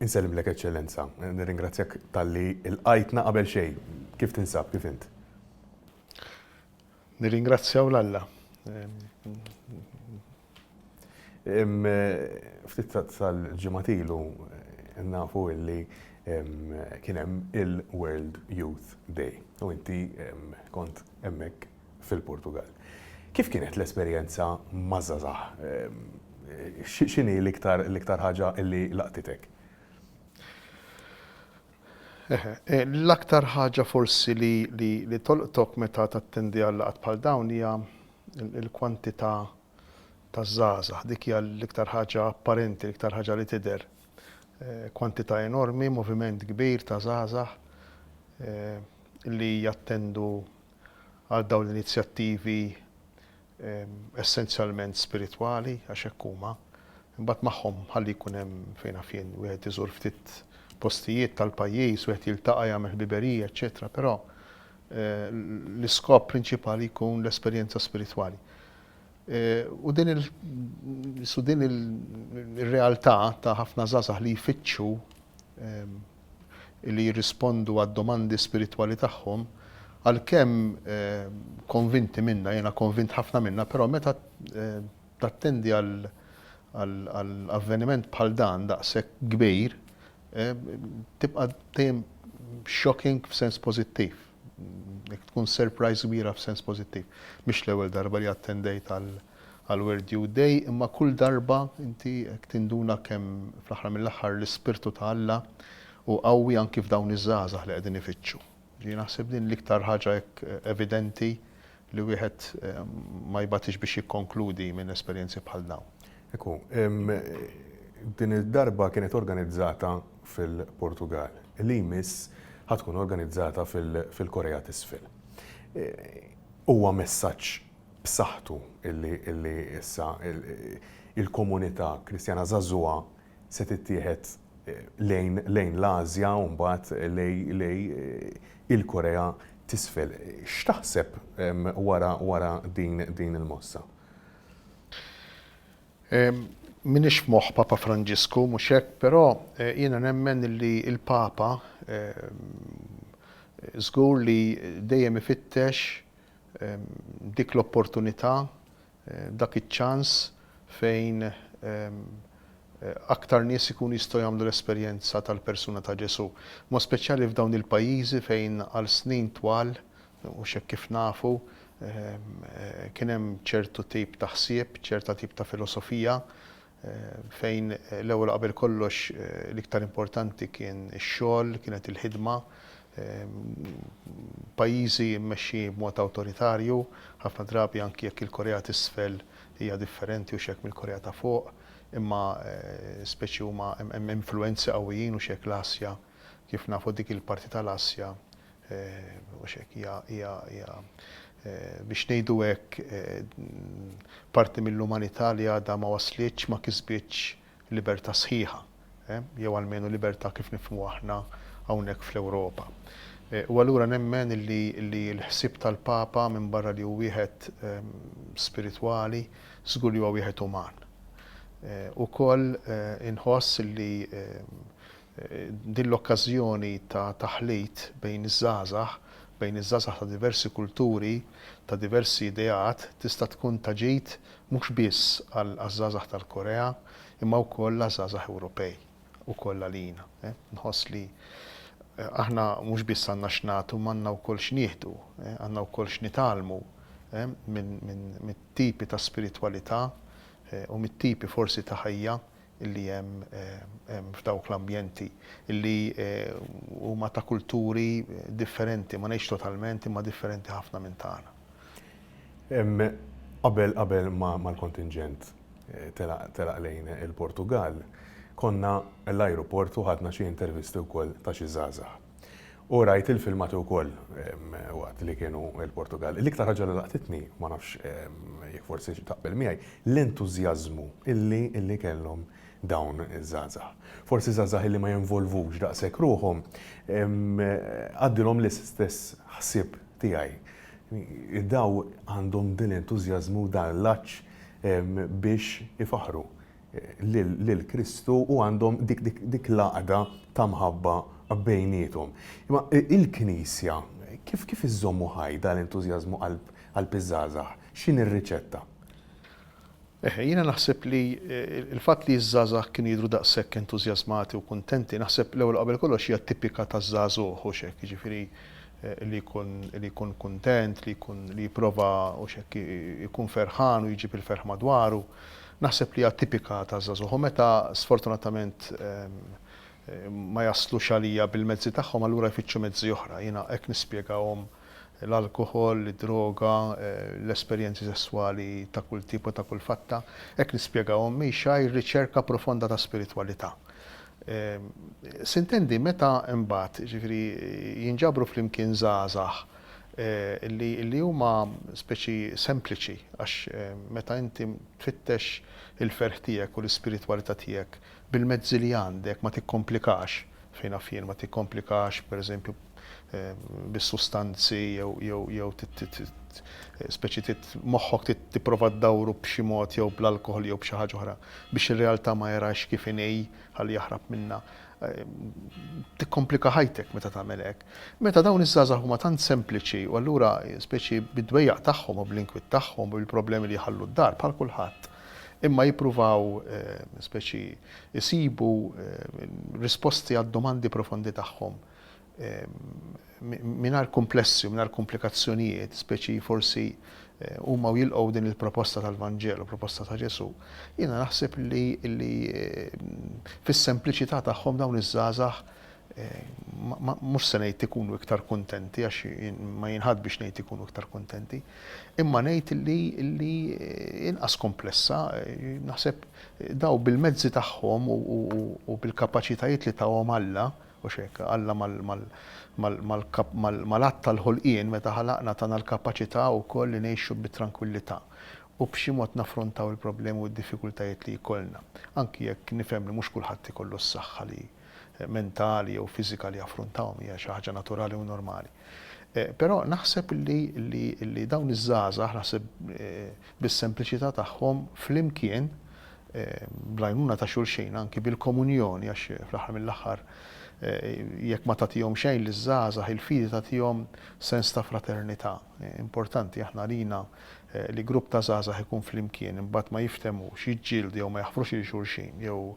Insellim lek eċċellenza, nirringrazzjak tal-li il-qajtna qabel xejn. Kif tinsab, kif int? Nirringrazzjaw l-Alla. Ftit tal-ġimatilu nafu illi kien hemm il-World Youth Day u inti kont hemmhekk fil-Portugal. Kif kienet l-esperjenza maż-żgħażagħ? X'inhi l-iktar ħaġa illi laqtitek? L-aktar ħaġa forsi li tolqtok meta tattendi għal laqat bħal dawn hija l-kwantità taż-żgħażagħ. Dik hija l-iktar ħaġa apparenti, l-iktar ħaġa li tidher. Kwantità enormi, moviment kbir ta' żgħażagħ li jattendu għal dawn l-inizjattivi essenzjalment spiritwali għax hekk huma. Imbagħad magħhom ħalli jkun hemm fejn wieħed iżur ftit postijiet tal-pajjiż wieħed jiltaqa' jagħmel ħbiberija, eċetera, però l-iskop prinċipali jkun l-esperjenza spiritwali. U din il-realtà ta' ħafna żgħażagħ li jfittxu li jirrispondu għad-domandi spiritwali tagħhom għalkemm konvinti minnha, jiena konvint ħafna minnha, però meta tattendi għal avveniment bħal dan daqshekk kbir, tibqa' dejjem shocking f'sens pożittiv. Tkun surprise kbira f'sens pożittiv. Mhix l-ewwel darba li attendejt għal World Youth Day, imma kull darba inti tinduna kemm fl-aħħar mill-aħħar l-ispirtu ta' Alla u qawwi anki f'dawn iż-żgħażagħ li qegħdin ifittxu. Naħseb din l-iktar ħaġa evidenti li wieħed ma jbatix biex jikkonkludi minn esperjenzi bħal dawn. Ekku, din id-darba kienet organizzata fil-Portugal. Li jmiss ħatkun organizzata fil-Korea t'isfel. Huwa messaġġ b'saħħtu illi issa il-komunità Kristjana żagħżugħa se tittieħed lejn l-Asja u mbagħad lejn il-Korea t'isfel. X'taħseb wara din il-mossa? Minix f'moħħ Papa Franġisku mhux hekk, però jiena nemmen li l-Papa żgur li dejjem ifittex dik l-opportunità, dak iċ-ċans fejn aktar nies ikunu jistgħu jagħmlu l-esperjenza tal-persuna ta' Ġesu. Mod speċjali f'dawn il-pajjiżi fejn għal snin twal, u hekk kif nafu, kien hemm ċertu tip ta' ħsieb, ċerta tip ta' filosofija, fejn l-ewwel qabel kollox l-iktar importanti kien ix-xogħol, kienet il-ħidma, pajjiżi mmexxi b'mod awtoritarju, ħafna drabi anki jekk il-Korea t'isfel hija differenti u x'hekk mill-Korea ta' fuq, imma speċi huma hemm influenzi qawwijin u x'hekk l-Asja, kif nafu dik il-parti tal-Asja u x'hekk hija biex ngħidu hekk parti mill-umanità li għadha ma waslitx ma kisbitx libertà sħiħa, jew almenu libertà kif nifhmu aħna hawnhekk fl-Ewropa. U allura nemmen li l-ħsieb tal-Papa minn barra li hu wieħed spiritwali, żgur li huwa wieħed uman. Ukoll inħoss li din l-okkażjoni ta' taħlit bejn iż-żgħażagħ ta' diversi kulturi, ta' diversi ideat, tista' tkun ta' ġid mhux biss għaż-żgħażagħ tal-Korea, imma wkoll għaż-żgħażagħ Ewropej ukoll għalina. Nħoss li aħna mhux biss għandna x'nagħtu, ma għandna wkoll x'nieħdu, għandna wkoll x'nitalmu minn tipi ta' spiritwalità u mit-tipi forsi ta' ħajja illi hemm f'dawk l-ambjenti illi huma ta' kulturi differenti, ma ngħidx totalment imma differenti ħafna minn tagħna. Qabel mal-kontingent telaq lejn il-Portugal, konna l-ajruport u ħadna xi intervisti wkoll ta' xi żgħażagħ. U rajt il-filmati wkoll waqt li kienu l-Portugal. L-iktar ħaġa li laqtitni, ma nafx jekk forsi taqbel miegħi, l-entużjażmu illi kellhom dawn iż-żgħażagħ. Forsi żgħażagħ illi ma jinvolvux daqshekk ruhom għaddilhom l-istess ħsieb tiegħi. Daw għandhom din l-entużjażmu dan l-aċċ biex ifaħru lil Kristu u għandhom dik laqda ta' mħabba bejnietom. Imma il-Knisja, kif iżommu ħajda l-entużjażmu qalb iż-żgħażagħ? X'in ir-riċetta? Jiena naħseb li il-fatt li ż-żgħażagħ kien jidhru daqshekk entużjażmati u kuntenti, naħseb l-ewwel qabel kollox hija tipika taż-żagħżugħ u x'hekk, jiġifieri li jkun kuntent, li jipprova u x'hekk ikun ferħan u jiġib il-ferħ madwaru. Naħseb li hija tipika taż-żagħżugħ u meta sfortunatament ma jaslux għalija bil-mezzi tagħhom allura jfittxu mezzi oħra. Jiena hekk nispjegawhom l-alkohol, id-droga, l-esperjenzi sessuali ta' kull tipo ta' kull fatta, hekk nispjegawhom mhix riċerka profonda ta' spiritwalità. Sintendi meta imbagħad ġifieri jinġabru flimkien żgħażagħ li huma speċi sempliċi għax meta inti tfittex il-ferħ tiegħek u l-ispiritwalità tiegħek bil-mezzi li għandek ma tikkomplikax fejn fien ma tikkomplikax pereżempju bis-sustanzi jew speċi moħħok tipprova ddawru b'xi mod jew bl-alkoħol jew b'xi ħaġa oħra biex ir-realtà ma jarax kif inhi ħalli jaħrab minnha. Tikkomplika ħajtek meta tagħmel hekk. Meta dawn iż-żgħażagħ huma tant sempliċi u allura speċi bid-dwejjaq tagħhom u bl-inkwiet tagħhom u bil-problemi li jħallu d-dar bħal kulħadd. Imma jippruvaw speċi isibu risposti għad-domandi profondi tagħhom mingħajr komplessi u mingħajr komplikazzjonijiet, speċi forsi huma jilqgħu din il-proposta tal-Vanġelu, proposta ta' Ġesu. Jiena naħseb li fis-sempliċità tagħhom dawn iż-żgħażagħ mhux se ngħid ikunu iktar kuntenti għax ma jinħadd biex ngħid ikunu iktar kuntenti, imma ngħid li inqas komplessa, naħseb daw bil-mezzi tagħhom u bil-kapaċitajiet li tawhom Alla u x'hekk Alla mal-att tal-ħolqien meta ħalaqna tagħna l-kapaċità wkoll li ngħixu bit-tranquillità u b'xi mod naffrontaw il-problemi u d-diffikultajiet li jkollna. Anki jekk nifhem li mhux kulħadd ikollu s-saħħa li mentali jew fiżika li jaffrontawhom hija xi ħaġa naturali u normali. Però naħseb li dawn iż-żgħażagħ naħseb bis-sempliċità tagħhom flimkien bl-għajnuna ta' xulxin anki bil-komunjoni għax fl-aħħar mill-aħħar jekk ma tagħtihom xejn liż-żgħażagħ il-fidi tagħtihom sens ta' fraternità. Importanti aħna lina li grupp ta' żgħażagħ ikun flimkien imbagħad ma jiftemux, jiġġieldu jew ma jaħfrux lil xulxin jew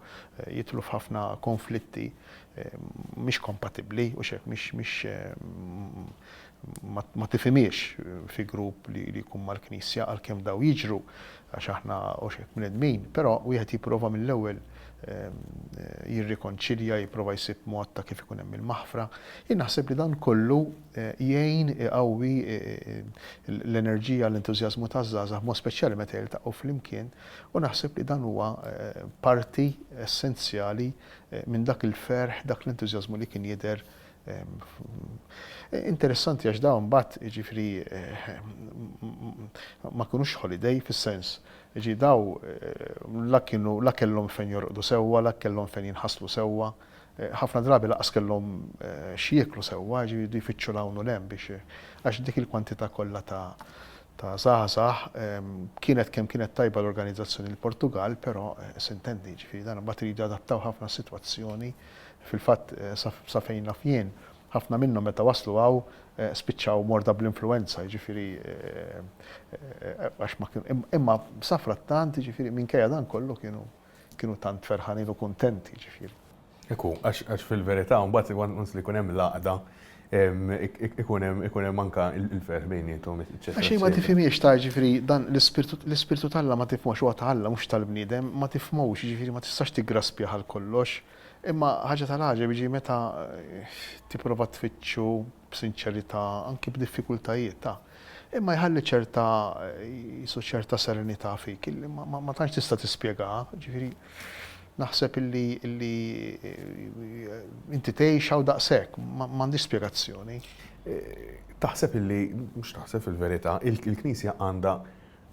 jidħlu f'ħafna konflitti mhix kompatibbli u x'hekk mhix ma tifhimiex fi grupp li jkun mal-Knisja għalkemm daw jiġru għax aħna u x'hekk bnedmin, però wieħed jipprova mill-ewwel jirrikonċilja, jipprova jsib mod ta' kif ikun hemm il-maħfra. Jien naħseb li dan kollu jgħin iqawwi l-enerġija, l-entużjażmu taż-żgħażagħ mod speċjali meta jiltaqgħu flimkien u naħseb li dan huwa parti essenzjali minn dak il-ferħ, dak l-entużjażmu li kien jidher. Interessanti għax dawn mbagħad jiġifieri ma kinux holiday fis-sens. Jiġi daw la kellhom fejn jorqdu sewwa, la kellhom fejn jinħasslu sewwa. Ħafna drabi laqas kellhom xi jieklu sewwa, jiġifieri jfittxu l-hawn u l'hemm biex għax dik il-kwantità kollha ta' żgħażagħ kienet kemm kienet tajba l-organizzazzjoni l-Portugal, però s'intendi jiġifieri dan imbagħad iridu adattaw ħafna sitwazzjoni. Fil-fatt sa fejn naf jien ħafna minnhom meta waslu għaw spiċċaw morda bl-influenza, jiġifieri għax ma kienu imma sa frattant jiġifieri minkejja dan kollu kienu tant ferħanin u kuntenti jiġifieri. Ekku, għax fil-verità mbagħad once li jkun hemm laqda ikun hemm anke il-ferħ bejniethom. Għax ma tifhimiex ta' jiġifieri dan l-ispirtu tal-Alla ma tifhmux huwa tal-Alla mhux tal-bniedem, ma tifhmux jiġifieri ma tistax tiggraspja għal kollox. Imma ħaġa tal-ħaġa biġi meta tipprova tfittxu b'sinċerità anki b'diffikultajiet ta' imma jħalli ċerta serenità fik illi ma tantx tista' tispjegahha, ġifieri naħseb illi inti tgħix hawn daqshekk m'għandix spjegazzjoni. Taħseb illi mhux taħseb fil-verità il-Knisja għandha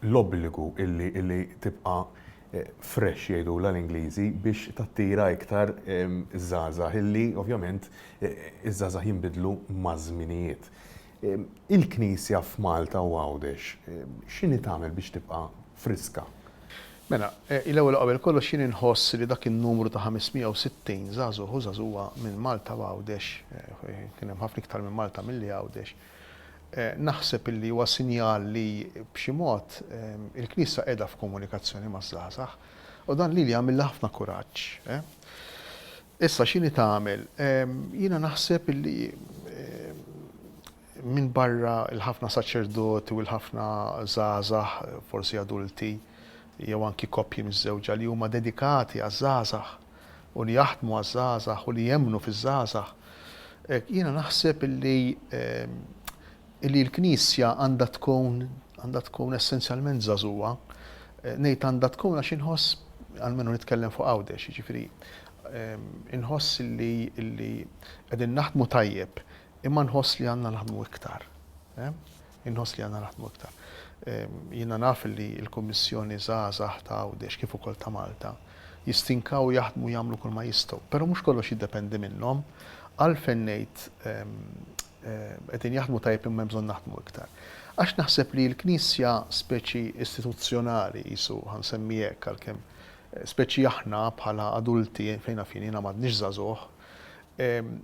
l-obbligu illi tibqa' fresh jgħidu l-Ingliżi biex tattira iktar iż-żgħażagħ illi ovvjament iż-żgħażagħ jinbidlu maż-żminijiet. Il-Knisja f'Malta u Għawdex x'inhi tagħmel biex tibqa' friska? Mela, il-ewwel qabel kollox jien inħoss li dak in-numru ta' 560 żagħżugħ u żagħżugħa minn Malta għawdex, kien hemm ħafna iktar minn Malta milli għawdex. Naħseb illi huwa sinjal li b'xi mod il-Knisja qiegħda f'komunikazzjoni maż-żgħażagħ u dan li jagħmilha ħafna kuraġġ. Issa x'inhi tagħmel? Jiena naħseb illi minn barra il-ħafna saċerdoti u l-ħafna żgħażagħ forsi adulti jew anki koppji miż-żewġa li huma dedikati għaż-żgħażagħ u li jaħdmu għaż-żgħażagħ u li jemmnu fiż-żgħażagħ. Jiena naħseb illi l-Knisja għandha tkun essenzjalment żagħżugħa, ngħid għandha tkun għax inħoss għalmenu nitkellem fuq għawdex, jiġifieri inħoss li qegħdin naħdmu tajjeb, imma nħoss li għandna naħdmu iktar. Inħoss li għandna naħdmu iktar. Jiena naf li l-Kummissjoni żgħażagħ ta' għawdex kif ukoll ta' Malta jistinkaw jaħdmu jagħmlu kull ma jistgħu, però mhux kollox jiddependi minnhom għalfejn ngħid qegħdin jaħdmu tajjeb imma bżonn naħdmu iktar. Għax naħseb li l-Knisja speċi istituzzjonali jisu ħansemmi hekk għalkemm speċi aħna bħala adulti fejn fin jiena m'għadniex żagħżugħ,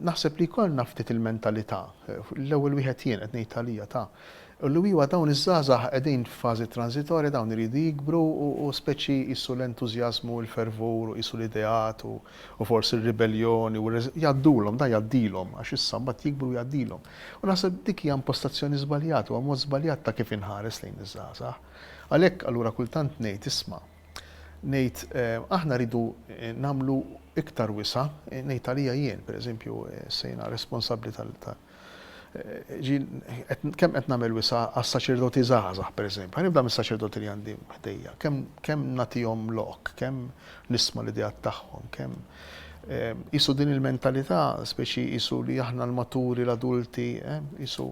naħseb li jkollna ftit il-mentalità. L-ewwel wieħed jien qed ngħid għalija ta' u li huwa dawn iż-żgħażagħ qegħdin f'fażi transitorja dawn iridu jikbru u speċi jissu l-entużjażmu, l-fervur, jissu l-ideat u forsi r-ribelljoni u jgħaddulhom, da jgħaddilhom għax issa mbagħad jikbru jgħaddilhom. U naħseb dik hija impostazzjoni żbaljata u mod żbaljat ta' kif inħares lejn iż-żgħażagħ. Għalhekk allura kultant ngħid isma' ngħid aħna rridu nagħmlu iktar wisa, ngħid għalija jien, pereżempju sejna responsabbli kemm qed nagħmel wisa għas-saċerdoti żgħażagħ pereżempju. Ħanibda mis-saċerdoti li għandi ħdejja, kemm nagħtihom lok, kemm nisma' l-idejat tagħhom, kemm qisu din il-mentalità speċi qisu li aħna l-maturi l-adulti, qisu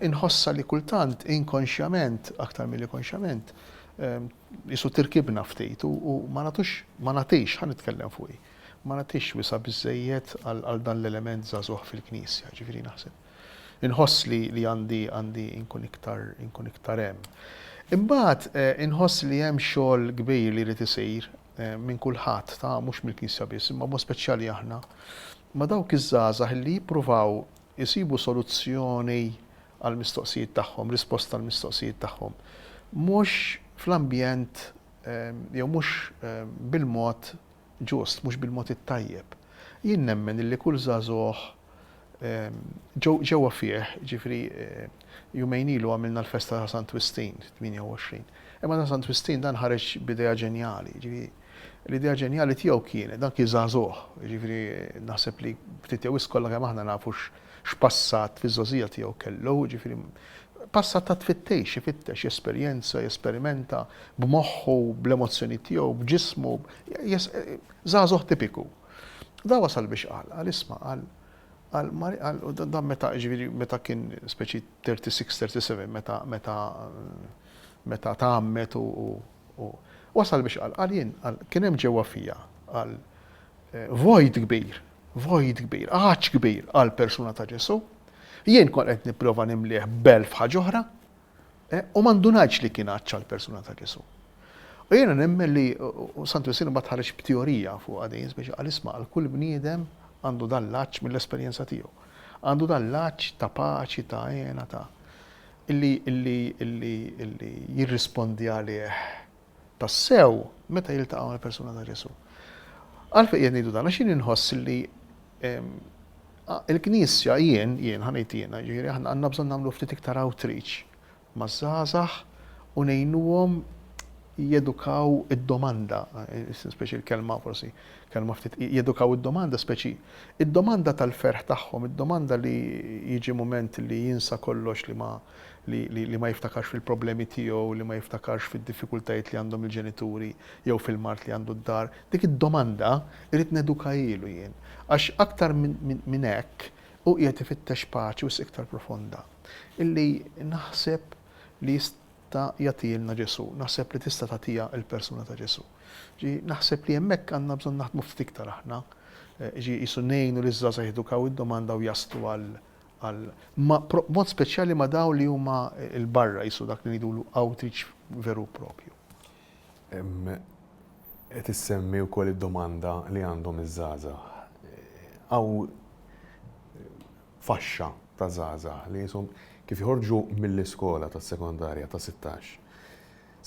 inħossa li kultant inkonxjament aktar milli konxjament qisu tirkibna ftit u ma nagħtix ħanitkellem fuqi. Ma nagħtix wisa biżejjed għal dan l-element żagħżugħ fil-Knisja, ġifieri naħseb. Inħoss li għandi inkun iktar hemm. Imbagħad inħoss li hemm xogħol kbir li jrid isir minn kulħadd ta' mhux mill-Knisja biss, imma mod speċjali aħna ma' dawk iż-żgħażagħ li jippruvaw isibu soluzzjoni għall mistoqsijiet tagħhom, risposta għall mistoqsijiet tagħhom. Mhux fl-ambjent jew mhux bil-mod ġust, mhux bil-mod it-tajjeb. Jien nemmen illi kull żagħżugħ ġewwa fih, ġifri jumejn ilu għamilna l-festa ta' Sant Wistin, 28. Imma ta' Sant Wistin dan ħareġ b'idea ġenjali, ġifri l-idea ġenjali tiegħu kienet dan kien żagħżugħ, ġifri naħseb li ftit jew kollha kemm aħna nafu x'passat fiż-żożija tiegħu kellu, ġifri passat ta' tfittex, ifittex, jesperjenza, jesperimenta b'moħħu, bl-emozzjoni tiegħu, b'ġismu, żagħżugħ tipiku. Da wasal biex qal isma' dan meta kien speċi 36-37 meta tagħammet u wasal biex qal jien kien hemm ġewwa fija qal void kbir, ħaġ kbir għal persuna ta' Ġesu. Jien kont qed nipprova nimlih belf ħaġa oħra u ma ndunajtx li kien għaċċa l-persuna ta' Ġesu. U jiena nemmen li Sant Wistin ma tħareġ b'teorija fuq għadin biex qal isma' għal kull bniedem għandu dan l-aċċ mill-esperjenza tiegħu. Għandu dan l-aċċ ta' paċi, ta' għena, ta' illi jirrispondi għalih tas-sew meta jiltaqgħu mal-persuna ta' Ġesu. Għalfejn qed ngħidu dan għax jien inħoss li il-Knisja jien ħanejt jiena, ġifieri aħna għandna bżonn nagħmlu ftit iktar outreach maż-żgħażagħ u ngħinuhom jedukaw id-domanda, speċi l-kelma forsi, kelma ftit, jedukaw id-domanda speċi, id-domanda tal-ferħ tagħhom, id-domanda li jiġi moment li jinsa kollox li ma jiftakarx fil-problemi tiegħu, li ma jiftakarx fid-diffikultajiet li għandhom il-ġenituri jew fil-mart li għandu d-dar, dik id-domanda irid neduka ilu jien. Għax aktar minn hekk u qiegħed ifittex paċi u iktar profonda. Illi naħseb li ta' jatilna Ġesu, naħseb li tista' tagħtiha l-persuna ta' Ġesu. Naħseb li hemmhekk għandna bżonn naħdmu ftit iktar aħna. Qisu ngħinu li żgħażagħ jedukaw id-domanda u jaslu għal mod speċjali ma' dawn li huma l-barra qisu dak li ngħidulu outreach veru propju. qed issemmi wkoll id-domanda li għandhom iż-żgħażagħ. Għaw faxxa ta' żgħażagħ li jisom kif joħorġu mill-iskola tas-sekondarja ta' 16.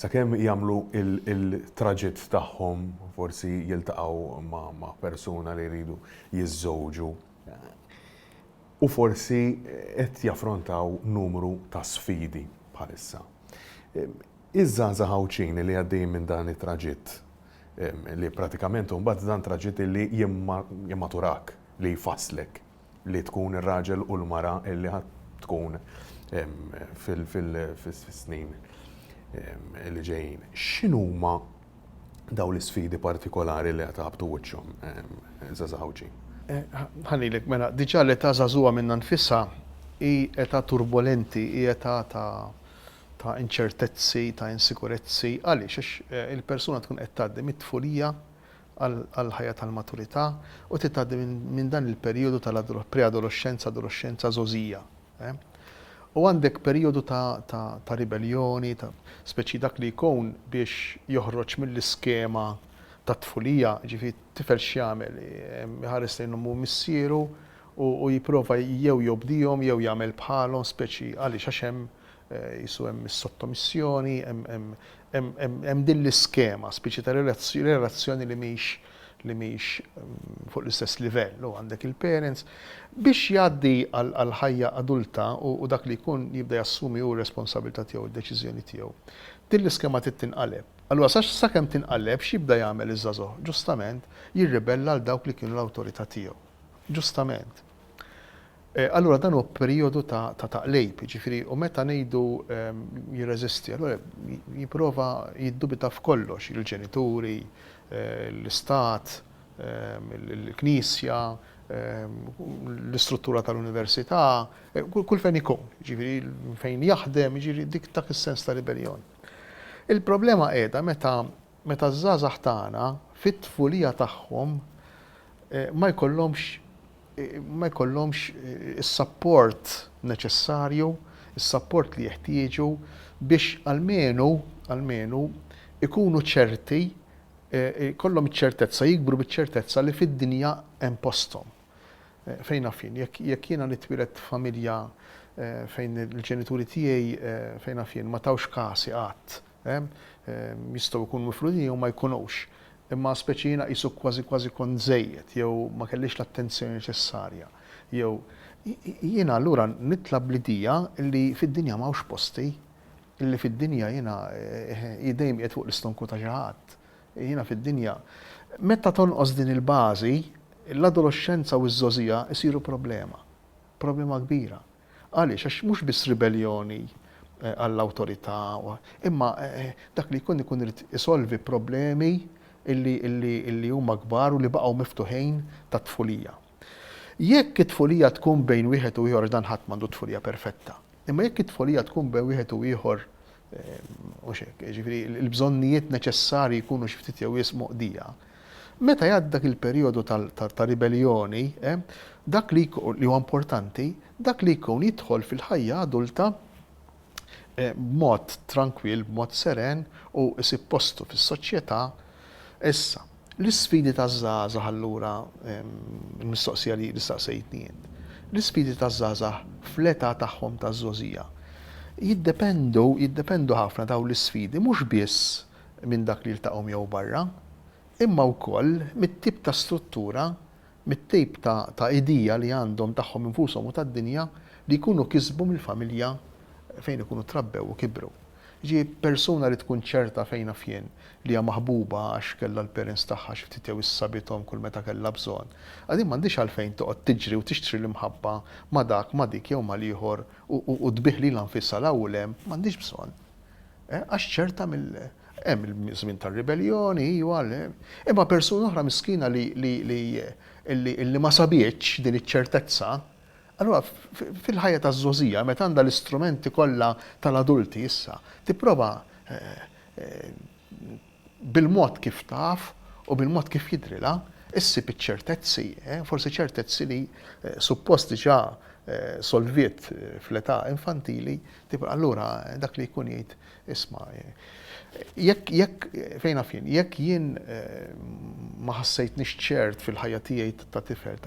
Sakemm jagħmlu il-traġett tagħhom, forsi jiltaqgħu ma' persuna li jridu jiżżewġu. U forsi qed jaffrontaw numru ta' sfidi bħalissa. Iż-żgħażagħ ħawċini li għaddejjin minn dan it-traġett li pratikament mbagħad dan traġett li jimmaturak, li jfasslek, li tkun ir-raġel u l-mara li ħadd tkun fis-snin li ġejjin. X'inhuma dawn l-isfidi partikolari li qed ħabtu wiċċhom żgħażagħ ħawġin? Ħanilek, mela, diġà l-età żagħżugħa minn nfisha hi età turbolenti, hi età ta' inċertezzi, ta' insikurezzi, għaliex il-persuna tkun qed tgħaddi mit-tfulija għal ħajja tal-maturità u tgħaddi minn dan il-perjodu tal-preadolescenza, adolescenza żożija. U għandek perjodu ta' ribellioni, ta' speċi dak li jkun biex joħroġ mill-iskema ta' tfulija, ġifi tifel x'jagħmel, ħares lejn ommu missieru u jipprova jew jobdihom jew jagħmel bħalhom speċi għaliex għax hemm jisu hemm is-sottomissjoni, hemm din l-iskema speċi ta' relazzjoni li mhix fuq l-istess livell. U għandek il-parents biex jgħaddi għal ħajja adulta u dak li jkun jibda jassumi hu r-responsabilità tiegħu, id-deċiżjoni tiegħu. Din l-iskema tinqaleb. Allura sakemm tinqaleb x'jibda jagħmel iż-żagħżugħ? Ġustament jirribella għal dawk li kienu l-awtorità tiegħu. Ġustament. Allura dan hu perjodu ta' taqlejb, ġifieri, u meta ngħidu jirreżisti, allura jipprova jiddubita f'kollox, il-ġenituri, l-istat, il-knisja, l-istruttura tal-università, kull fejn ikun, ġifieri fejn jaħdem, jiġifieri dik dak is-sens ta' ribellion. Il-problema qiegħda meta żgħażagħ tagħna fit-tfulija tagħhom ma jkollhomx is-support neċessarju, is-support li jeħtieġu biex almenu ikunu ċerti, kollhom iċ-ċertezza, jikbru biċ-ċertezza li fid-dinja hemm posthom. Fejn nafin, jekk jiena nitwieled f'familja fejn il-ġenituri tiegħi fejn nafin ma tawx kasi qatt, jistgħu jkunu mifrudin jew ma jkunux. Imma speċi jiena qisu kważi kont żejjed jew ma kellix l-attenzjoni neċessarja. Jew jiena allura nitlob l-idea li fid-dinja m'hawnx posti, illi fid-dinja jiena dejjem qiegħed fuq l-istonku ta' xi ħadd. Jiena fid-dinja meta tonqos din il-bażi, l-adolescenza u ż-żożija isiru problema kbira. Għaliex għax mhux biss ribellioni għall-awtorità, imma dak li jkun irid isolvi problemi illi huma kbar u li baqgħu miftuħin ta' tfulija. Jekk it-tfulija tkun bejn wieħed u ieħor dan ħadd m'għandu tfulija perfetta. Imma jekk it-tfulija tkun bejn wieħed u ieħor ġifieri l-bżonnijiet neċessarji jkunu xi ftit jew moqdija. Meta jgħaddi dak il-perjodu ta' ribellioni, dak li huwa importanti, dak li jkun jidħol fil-ħajja adulta b'mod tranquill, b'mod seren u isib postu fis-soċjetà. Issa, l-isfidi taż-żgħażagħ allura il-mistoqsija li staqsejtni jien. L-isfidi taż-żgħażagħ fl-età tagħhom taż-żożija jiddependu ħafna dawn l-isfidi mhux biss minn dak li jiltaqgħu jew barra, imma wkoll mit-tip ta' struttura, mit-tip ta' idea li għandhom tagħhom infushom u tad-dinja li jkunu kisbu mill-familja fejn ikunu trabbew u kibru. Persuna li tkun ċerta fejn fien li hija maħbuba għax kellha l-parents tagħha xi ftit jew issabithom kull meta kellha bżonn. Għadin m'għandix għalfejn toqgħod tiġri u tixtri l-imħabba ma' dak ma' dik jew mal ieħor u tbih lilha nfisha l-ewwel m'għandix bżonn. Għax ċerta hemm il-żmien tar-ribellioni imma persuna oħra miskina li ma sabietx din iċ-ċertezza. Allura fil-ħajja taż-żożija meta għandha l-istrumenti kollha tal-adulti issa tipprova bil-mod kif taf u bil-mod kif jidrilha issib iċ-ċertezzi, forsi ċertezzi li suppost diġà solviet fl-età infantili, allura dak li jkun jgħid isma' jekk fejna fin, jekk jien ma ħassejtniex ċert fil-ħajja tiegħi ta' tifel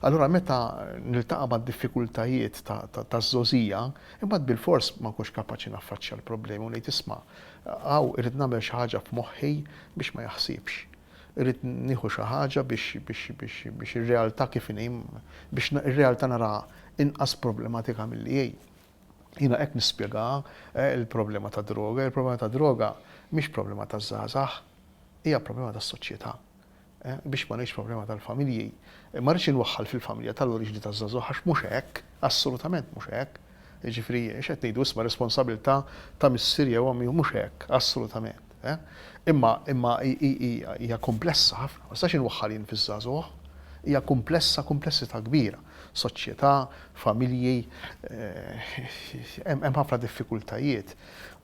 allura meta niltaqa' mad-diffikultajiet ta' żożija, imbagħad bil-fors ma nkunx kapaċi naffaċċja l-problemi u ngħid isma' irid nagħmel xi ħaġa f'moħħi biex ma jaħsibx. Irid nieħu xi ħaġa biex ir-realtà kif inhi biex ir-realtà nara inqas problematika milli hi. Jiena hekk nispjega il-problema ta' droga. Il-problema ta' droga mhix problema ta' żgħażagħ, hija problema tas-soċjetà. Biex ma ngħidx problema tal-familji. Ma rridx inwaħħal fil-familja tal-oriġini taż-żagħżugħ għax mhux hekk, assolutament mhux hekk. Jiġifieri x'qed ngħidu isma' responsabilità ta' missierja u għammi mhux hekk, assolutament. Imma hija komplessa ħafna, ma stax inwaħħal jien fiż-żagħżugħ, hija komplessità kbira. Soċjetà, familji, hemm ħafna diffikultajiet.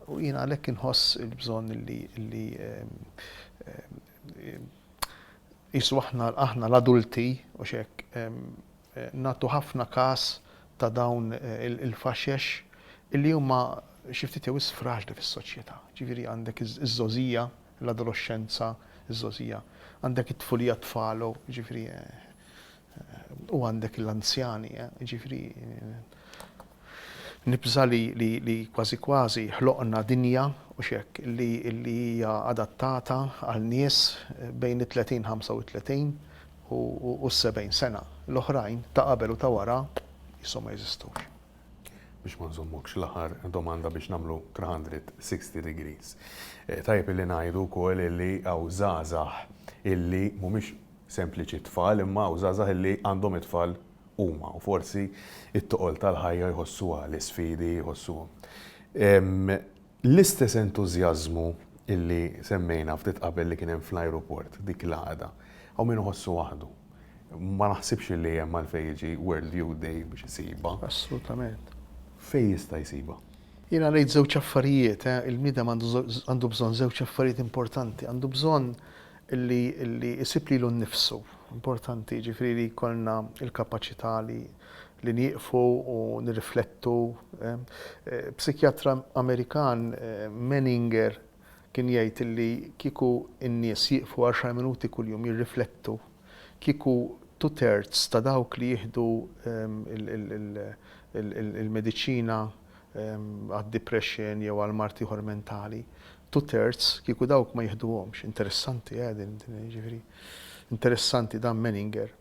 U jiena għalhekk inħoss il-bżonn li qisu aħna l-adulti u x'hekk nagħtu ħafna każ ta' dawn il-faxex illi huma xi ftit jew fraġli fis-soċjetà. Ġifieri għandek iż-żożija, l-adolescenza, iż-żożija, għandek it-tfulija tfalu, ġifieri u għandek l-anzjani, ġifieri nibża li kważi ħloqna dinja u x'hekk li hija adattata għal nies bejn it-30-35 u s-70 sena. L-oħrajn ta' qabel u ta' wara jisom ma jeżistux. Biex ma nżommokx l-aħħar domanda biex nagħmlu 360 degrees. Tajjeb illi ngħidu wkoll illi hawn żgħażagħ illi mhumiex sempliċi tfal imma hawn żgħażagħ illi għandhom it-tfal huma u forsi it-toqol tal-ħajja jħossuha l-isfidi jħossuhom. L-istess entużjażmu illi semmejna ftit qabel li kien hemm fl-ajruport dik l-għada hawn min iħossu waħdu. Ma naħsibx li hemm għalfejn jiġi World Youth Day biex isibha. Assolutament. Fejn jista' jsibha? Jiena ngħid żewġ affarijiet, il-bniedem għandu bżonn żewġ affarijiet importanti, għandu bżonn illi isib lilu nnifsu. Importanti, ġifieri li jkollna l-kapaċità li nieqfu u nirriflettu. Psikjatra Amerikan Menninger kien jgħid illi kieku n-nies jieqfu 10 minuti kuljum jirriflettu, kieku 2/3 ta' dawk li jieħdu il-mediċina għad-depression jew għal marti ieħor mentali, 2/3 kieku dawk ma jieħduhomx. Interessanti din ġifieri. Interessanti dan Menninger.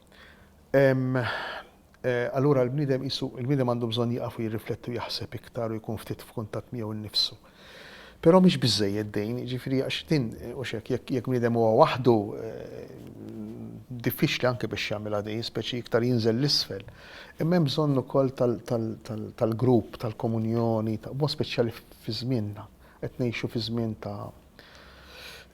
Allura il-bniedem għandu bżonn jaqaf u jirriflettu jaħseb iktar u jkun ftit f'kuntatt miegħu nnifsu. Però mhix biżżejjed dejn, ġifieri għax din u jekk bniedem huwa waħdu diffiċli anke biex jagħmilha dejn, speċi iktar jinżel l-isfel. Imma hemm bżonn ukoll tal-grupp, tal-komunjoni, mod speċjali fi żmienna. Qed ngħixu fi żmien ta'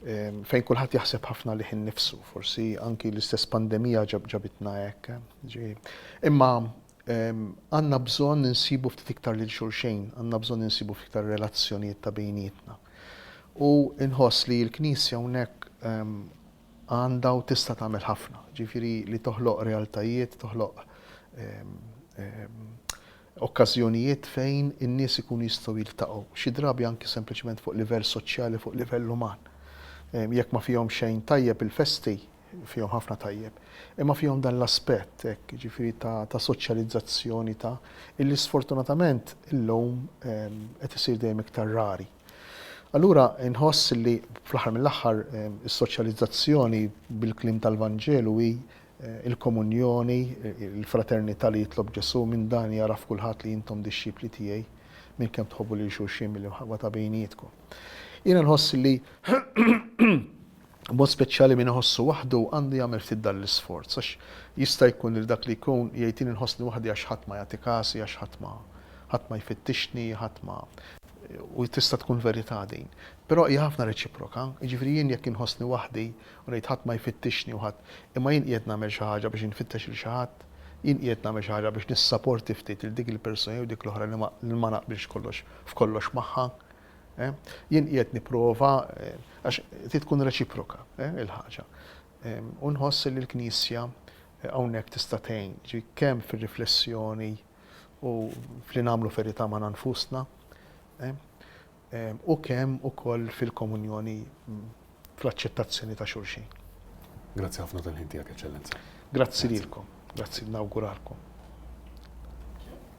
fejn kulħadd jaħseb ħafna lih innifsu, forsi anki l-istess pandemija ġabitna hekk. Imma għandna bżonn insibu ftit iktar lil xulxejn, għandna bżonn insibu fiktar relazzjonijiet ta' bejnietna. U inħoss li l-Knisja hawnhekk għandha u tista' tagħmel ħafna, ġifieri li toħloq realtajiet, toħloq okkażjonijiet fejn in-nies ikunu jistgħu jiltaqgħu. Xi drabi anke sempliċement fuq livell soċjali, fuq livell uman. Jekk ma fihom xejn tajjeb il-festi, fihom ħafna tajjeb. Imma fihom dan l-aspett hekk, ġifieri ta' soċjalizzazzjoni ta' illi sfortunatament illum qed isir dejjem iktar rari. Allura inħoss li fl-aħħar mill-aħħar is-soċjalizzazzjoni bil-kliem tal-Vanġelu hi il-komunjoni, il-fraternità li jitlob Ġesu minn dan jaraf kulħadd li intom dixxipli tiegħi minn kemm tħobbu lil xulxin mill-imħabba ta' bejnietkom. Jiena nħoss li mod speċjali min iħossu waħdu għandu jagħmel ftit dan l-isforz għax jista' jkun li dak li jkun jgħid inħossni waħdi għax ħadd ma jagħti kasi, għax ħadd ma jfittixni, u tista' tkun verità din. Però hija ħafna reċiproka, jiġifieri jien jekk inħossni waħdi u ngħid ħadd ma jfittixni u ħadd imma jien qiegħed nagħmel xi ħaġa biex infittex lil xi ħadd, jien qiegħed nagħmel xi ħaġa biex nissapporti ftit il dik il-persuna u dik l-oħra li ma naqbilx f'kollox magħha. Jien qiegħed nipprova għax trid tkun reċiproka il-ħaġa. U nħoss li l-Knisja hawnhekk tista' tgħin kemm fir-riflessjoni u fli nagħmlu verità ma' nfusna u kemm ukoll fil-komunjoni fl-aċċettazzjoni ta' xulxin. Grazzi ħafna tal-ħin tiegħek, Eċċellenza. Grazzi lilkom, grazzi nawguralkom.